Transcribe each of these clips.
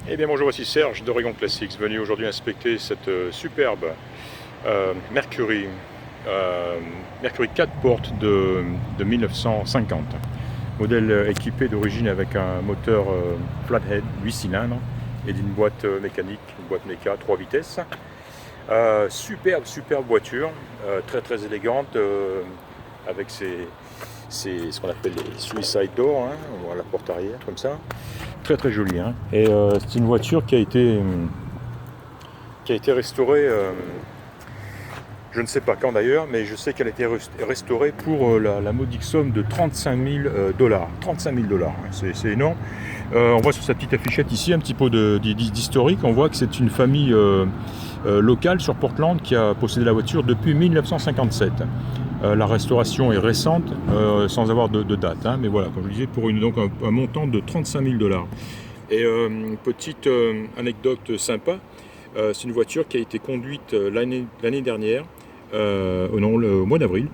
Eh bien bonjour, voici Serge d'Oregon Classics, venu aujourd'hui inspecter cette superbe Mercury, Mercury 4 portes de 1950. Modèle équipé d'origine avec un moteur flathead 8 cylindres et d'une boîte mécanique, une boîte méca 3 vitesses. Superbe voiture, très élégante, avec ce qu'on appelle les suicide doors, hein, on voit la porte arrière comme ça. Très jolie, hein. Et c'est une voiture qui a été restaurée, je ne sais pas quand d'ailleurs, mais je sais qu'elle a été restaurée pour la modique somme de 35 000 dollars. 35 000 dollars, c'est énorme. On voit sur sa petite affichette ici un petit peu d'historique. On voit que c'est une famille locale sur Portland qui a possédé la voiture depuis 1957. La restauration est récente, sans avoir de date, hein, mais voilà, comme je disais, pour donc un montant de 35 000 dollars. Et petite anecdote sympa, c'est une voiture qui a été conduite l'année dernière, au mois d'avril,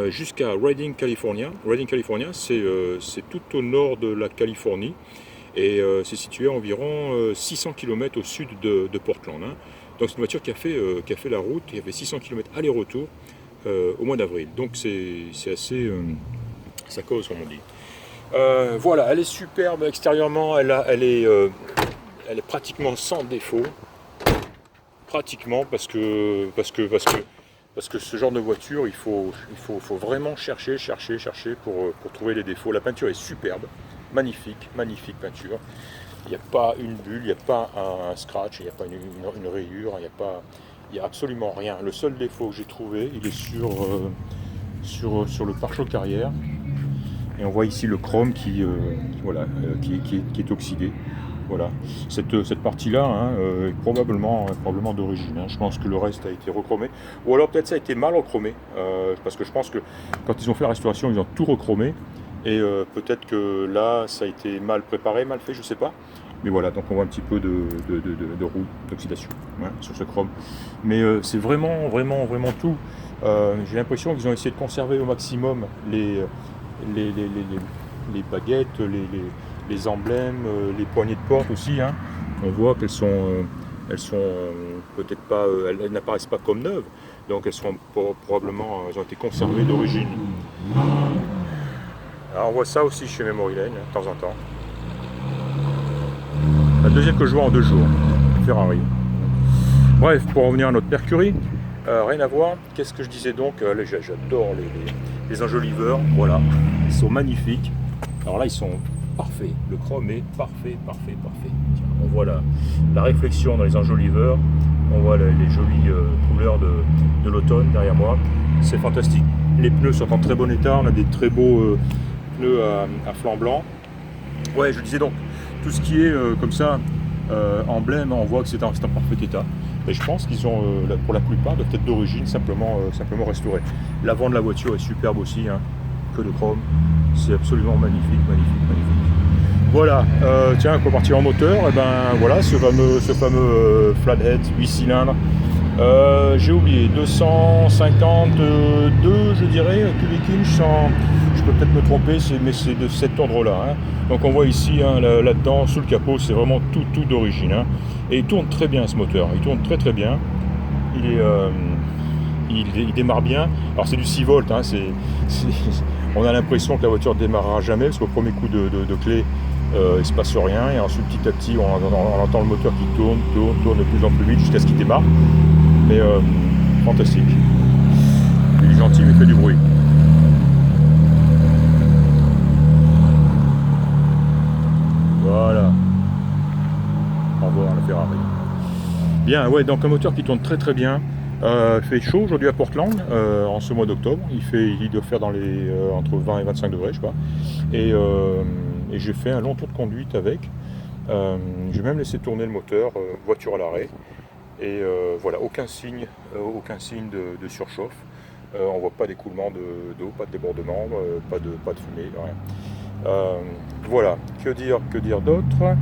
jusqu'à Redding, California. Redding, California, c'est tout au nord de la Californie, et c'est situé à environ 600 km au sud de Portland, hein. Donc c'est une voiture qui a fait la route, qui a fait 600 km aller-retour, au mois d'avril, donc c'est assez, ça cause comme on dit. Voilà, elle est superbe extérieurement, elle est pratiquement sans défaut, pratiquement parce que ce genre de voiture, il faut vraiment chercher pour trouver les défauts. La peinture est superbe, magnifique peinture. Il n'y a pas une bulle, il n'y a pas un scratch, il n'y a pas une rayure, il n'y a absolument rien. Le seul défaut que j'ai trouvé, il est sur le pare-choc arrière. Et on voit ici le chrome qui est oxydé. Voilà. Cette partie-là, hein, est probablement d'origine, hein. Je pense que le reste a été rechromé. Ou alors peut-être ça a été mal rechromé. Parce que je pense que quand ils ont fait la restauration, ils ont tout rechromé. Et peut-être que là, ça a été mal préparé, mal fait, je ne sais pas. Mais voilà, donc on voit un petit peu de roue, d'oxydation, hein, sur ce chrome. Mais c'est vraiment tout. J'ai l'impression qu'ils ont essayé de conserver au maximum les baguettes, les emblèmes, les poignées de porte aussi, hein. On voit qu'elles sont peut-être pas, elles n'apparaissent pas comme neuves, donc elles sont probablement, elles ont été conservées d'origine. Alors on voit ça aussi chez Memory Lane, de temps en temps. La deuxième que je vois en 2 jours, Ferrari. Bref, pour revenir à notre Mercury, rien à voir. Qu'est-ce que je disais donc? J'adore les enjoliveurs, voilà, ils sont magnifiques. Alors là, ils sont parfaits, le chrome est parfait. Tiens, on voit la réflexion dans les enjoliveurs, on voit les jolies couleurs de l'automne derrière moi, c'est fantastique. Les pneus sont en très bon état, on a des très beaux pneus à flanc blanc. Ouais, je disais donc, tout ce qui est comme ça, emblème, on voit que c'est en parfait état. Et je pense qu'ils ont, pour la plupart, doivent être d'origine, simplement restaurés. L'avant de la voiture est superbe aussi, hein, que de chrome. C'est absolument magnifique. Voilà, tiens, pour partir en moteur, et ben voilà, ce fameux flathead 8 cylindres. J'ai oublié, 252, je dirais, cubic inch, je peux peut-être me tromper, mais c'est de cet ordre-là, hein. Donc on voit ici, hein, là-dedans, sous le capot, c'est vraiment tout d'origine, hein. Et il tourne très bien ce moteur, il tourne très bien. Il démarre bien. Alors c'est du 6 volts, hein, on a l'impression que la voiture ne démarrera jamais, parce qu'au premier coup de clé, il ne se passe rien, et ensuite petit à petit on entend le moteur qui tourne de plus en plus vite jusqu'à ce qu'il démarre. Mais fantastique. Il est gentil mais il fait du bruit. Voilà. Au revoir la Ferrari. Bien, ouais, donc un moteur qui tourne très bien. Il fait chaud aujourd'hui à Portland, en ce mois d'octobre. Il doit faire dans les entre 20 et 25 degrés, je sais pas. Et j'ai fait un long tour de conduite avec. J'ai même laissé tourner le moteur, voiture à l'arrêt. Et voilà, aucun signe de surchauffe. On voit pas d'écoulement d'eau, pas de débordement, pas de fumée, rien. Voilà, que dire d'autre?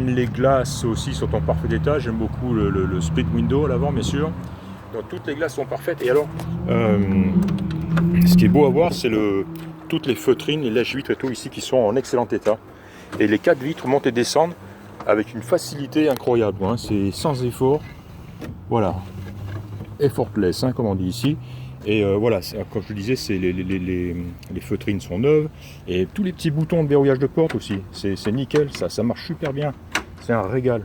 Les glaces aussi sont en parfait état. J'aime beaucoup le split window à l'avant, bien sûr. Donc toutes les glaces sont parfaites. Et alors, ce qui est beau à voir, c'est toutes les feutrines, les lèche-vitres et tout ici qui sont en excellent état. Et les 4 vitres montent et descendent avec une facilité incroyable, hein. C'est sans effort, voilà, effortless, hein, comme on dit ici. Et voilà, comme je le disais, les feutrines sont neuves, et tous les petits boutons de verrouillage de porte aussi, c'est nickel, ça marche super bien, c'est un régal.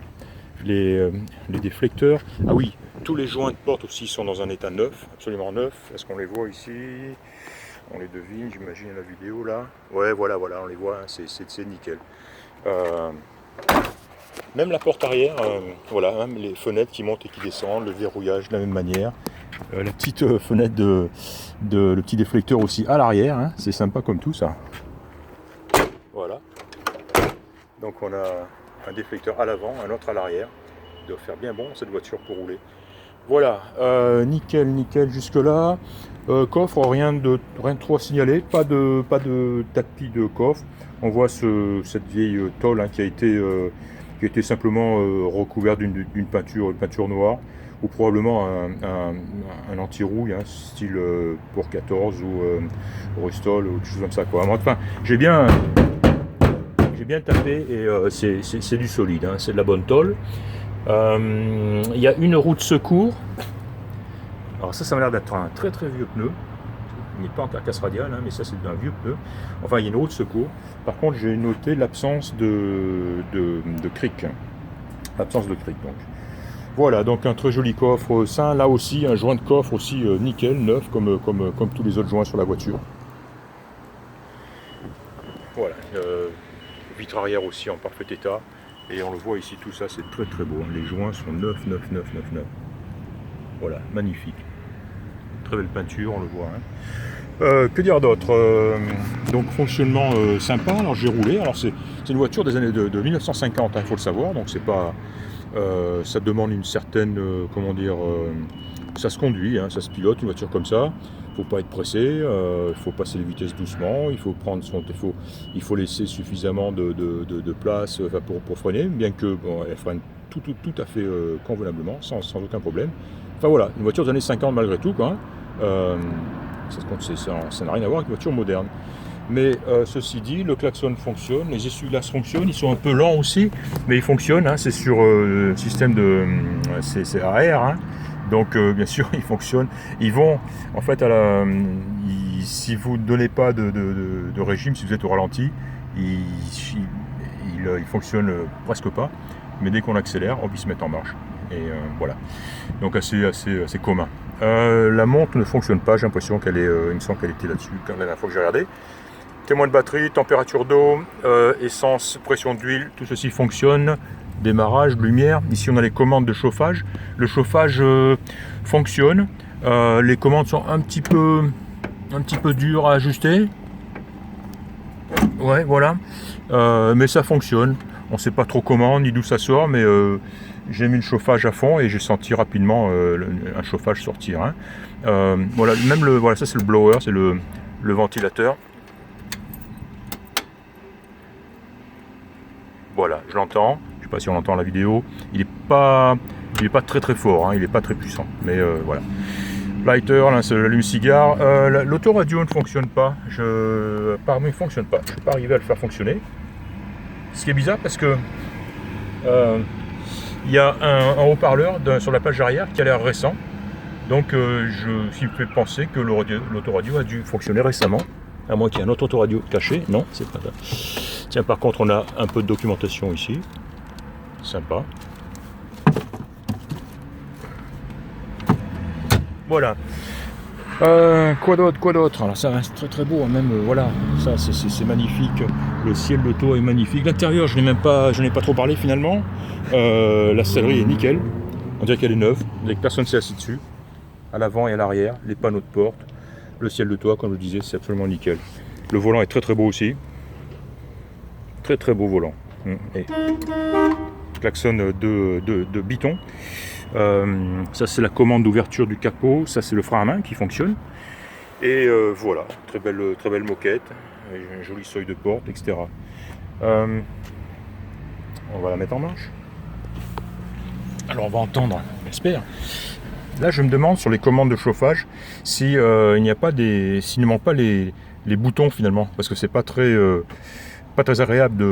Les déflecteurs, ah oui, tous les joints de porte aussi sont dans un état neuf, absolument neuf. Est-ce qu'on les voit ici? On les devine, j'imagine, à la vidéo là. Ouais, voilà, on les voit, hein, c'est nickel. Même la porte arrière, voilà, hein, les fenêtres qui montent et qui descendent, le verrouillage de la même manière. La petite fenêtre le petit déflecteur aussi à l'arrière, hein, c'est sympa comme tout ça. Voilà. Donc on a un déflecteur à l'avant, un autre à l'arrière. Il doit faire bien bon cette voiture pour rouler. Voilà, nickel jusque là. Coffre, rien de trop à signaler, pas de tapis de coffre. On voit cette vieille tôle, hein, qui a été simplement recouverte d'une peinture noire, ou probablement un anti-rouille, hein, style pour 14 ou Rustol ou des choses comme ça, quoi. Enfin, j'ai bien tapé, et c'est du solide, hein, c'est de la bonne tôle. Il y a une roue de secours. Alors ça m'a l'air d'être un très vieux pneu. Il n'est pas en carcasse radiale, hein, mais ça c'est un vieux pneu. Enfin, il y a une roue de secours. Par contre, j'ai noté l'absence de cric. L'absence de cric, donc. Voilà, donc un très joli coffre sain. Là aussi, un joint de coffre aussi nickel, neuf, comme tous les autres joints sur la voiture. Voilà, vitre arrière aussi en parfait état. Et on le voit ici, tout ça, c'est très beau. Les joints sont neufs. Voilà, magnifique. Très belle peinture, on le voit, hein. Que dire d'autre? Donc fonctionnement sympa. Alors j'ai roulé. Alors c'est une voiture des années de 1950, il faut le savoir. Donc c'est pas, ça demande une certaine, comment dire, ça se conduit, hein, ça se pilote une voiture comme ça. Il ne faut pas être pressé, il faut passer les vitesses doucement, il faut laisser suffisamment de place, enfin, pour freiner, bien que bon, elle freine tout à fait convenablement, sans aucun problème. Enfin voilà, une voiture des années 50 malgré tout, quoi, hein. Ça n'a rien à voir avec une voiture moderne. Mais ceci dit, le klaxon fonctionne, les essuie-glaces fonctionnent, ils sont un peu lents aussi, mais ils fonctionnent, hein, c'est sur le système c'est à air, hein. Donc bien sûr ils fonctionnent, ils vont en fait si vous ne donnez pas de régime, si vous êtes au ralenti, ils fonctionnent presque pas, mais dès qu'on accélère, ils se mettent en marche. Et voilà, donc assez commun. La montre ne fonctionne pas, j'ai l'impression qu'elle est, il me semble qu'elle était là-dessus quand la dernière fois que j'ai regardé. Témoin de batterie, température d'eau, essence, pression d'huile, tout ceci fonctionne. Démarrage, lumière. Ici on a les commandes de chauffage. Le chauffage fonctionne. Les commandes sont un petit peu dures à ajuster. Ouais, voilà. Mais ça fonctionne. On ne sait pas trop comment ni d'où ça sort, mais j'ai mis le chauffage à fond et j'ai senti rapidement un chauffage sortir, hein. Voilà, voilà, ça c'est le blower, c'est le ventilateur. Voilà, je l'entends. Je sais pas si on l'entend à la vidéo. Il est pas très fort, hein. Il est pas très puissant. Mais voilà. Lighter, là, c'est l'allume-cigare. L'autoradio ne fonctionne pas. Apparemment, il ne fonctionne pas. Je ne suis pas arrivé à le faire fonctionner. Ce qui est bizarre parce que il y a un haut-parleur sur la page arrière qui a l'air récent. Donc, ce qui me fait penser que l'autoradio a dû fonctionner récemment. À moins qu'il y ait un autre autoradio caché. Non, c'est pas ça. Tiens, par contre, on a un peu de documentation ici. Sympa. Voilà. Quoi d'autre? Alors ça reste très beau, même voilà, ça c'est magnifique. Le ciel de toit est magnifique. L'intérieur, je n'ai pas trop parlé finalement. La sellerie est nickel. On dirait qu'elle est neuve. Personne ne s'est assis dessus. À l'avant et à l'arrière, les panneaux de porte. Le ciel de toit, comme je le disais, c'est absolument nickel. Le volant est très beau aussi. Très beau volant. Et klaxon de biton. Ça c'est la commande d'ouverture du capot. Ça c'est le frein à main qui fonctionne. Et voilà, très belle moquette, un joli seuil de porte, etc. On va la mettre en marche. Alors on va entendre, j'espère. Là je me demande sur les commandes de chauffage si s'il ne manque pas les boutons finalement, parce que c'est pas très agréable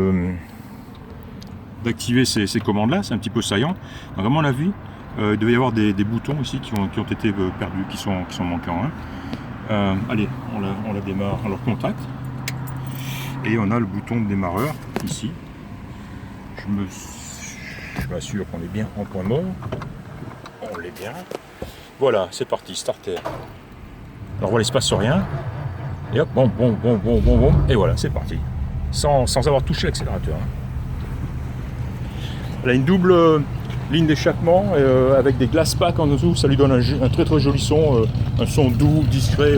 d'activer ces commandes-là, c'est un petit peu saillant. Donc à mon avis, il devait y avoir des boutons ici qui ont été perdus, qui sont manquants. Hein. Allez, on la démarre, on leur contacte. Et on a le bouton de démarreur ici. Je m'assure qu'on est bien en point mort. On l'est bien. Voilà, c'est parti, starter. Alors voilà, il se passe rien. Et hop, bon. Et voilà, c'est parti. Sans avoir touché l'accélérateur. Hein. Elle a une double ligne d'échappement avec des glass packs en dessous. Ça lui donne un très très joli son. Un son doux, discret,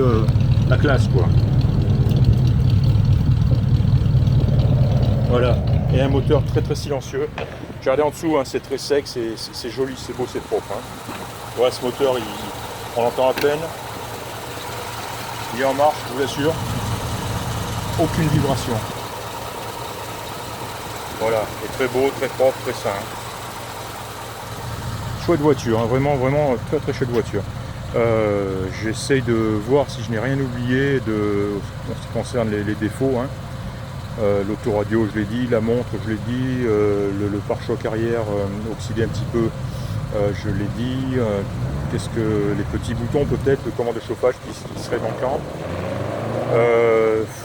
la classe quoi. Voilà. Et un moteur très très silencieux. J'ai regardé en dessous, hein, c'est très sec, c'est joli, c'est beau, c'est propre. Hein. Voilà, ce moteur, on l'entend à peine. Il est en marche, je vous l'assure. Aucune vibration. Voilà, et très beau, très propre, très sain. Chouette voiture, hein, vraiment très très chouette voiture. J'essaye de voir si je n'ai rien oublié en ce qui concerne les défauts. Hein. L'autoradio, je l'ai dit, la montre, je l'ai dit, le pare-choc arrière oxydé un petit peu, je l'ai dit. Qu'est-ce que les petits boutons peut-être, le commande de chauffage qui serait manquant.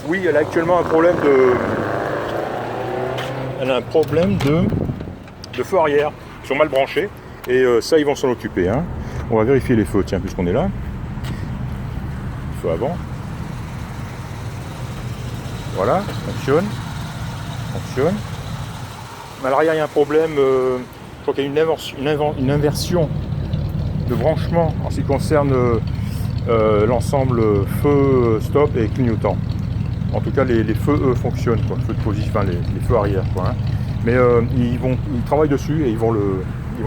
Oui, elle a actuellement un problème de feu arrière, ils sont mal branchés et ça ils vont s'en occuper. Hein. On va vérifier les feux, tiens, puisqu'on est là. Feu avant. Voilà, ça fonctionne. À l'arrière, il y a un problème. Je crois qu'il y a une inversion de branchement en ce qui concerne l'ensemble feu, stop et clignotant. En tout cas, les feux, eux, fonctionnent, quoi. Feux de position, enfin, les feux arrière, quoi. Hein. Mais ils travaillent dessus et ils vont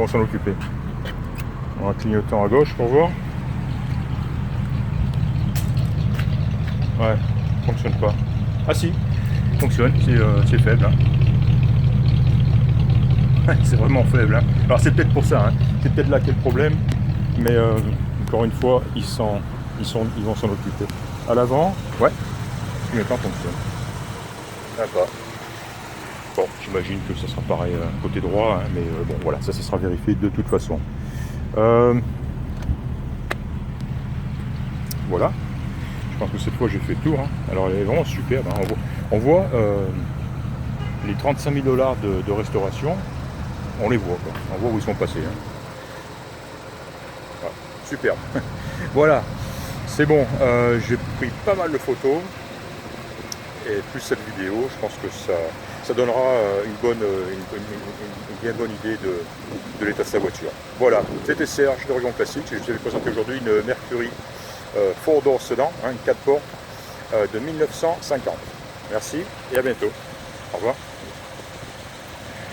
s'en occuper. On a un clignotant à gauche pour voir. Ouais, fonctionne pas. Ah si, fonctionne, c'est faible. Hein. C'est vraiment faible. Hein. Alors c'est peut-être pour ça, hein. C'est peut-être là qu'est le problème, mais encore une fois, ils vont s'en occuper. À l'avant, ouais, le clignotant fonctionne. D'accord. Bon, j'imagine que ça sera pareil côté droit, hein, mais bon voilà, ça sera vérifié de toute façon. Voilà. Je pense que cette fois j'ai fait le tour. Hein. Alors elle est vraiment superbe. Hein. On voit les 35 000 $ de restauration. On les voit. Quoi. On voit où ils sont passés. Hein. Voilà. Superbe. Voilà. C'est bon. J'ai pris pas mal de photos. Et plus cette vidéo, je pense que ça donnera une bien bonne idée de l'état de sa voiture. Voilà. C'était Serge de Revient Classique. Je vous ai présenté aujourd'hui une Mercury 4-door sedan, hein, une 4 portes de 1950. Merci et à bientôt. Au revoir.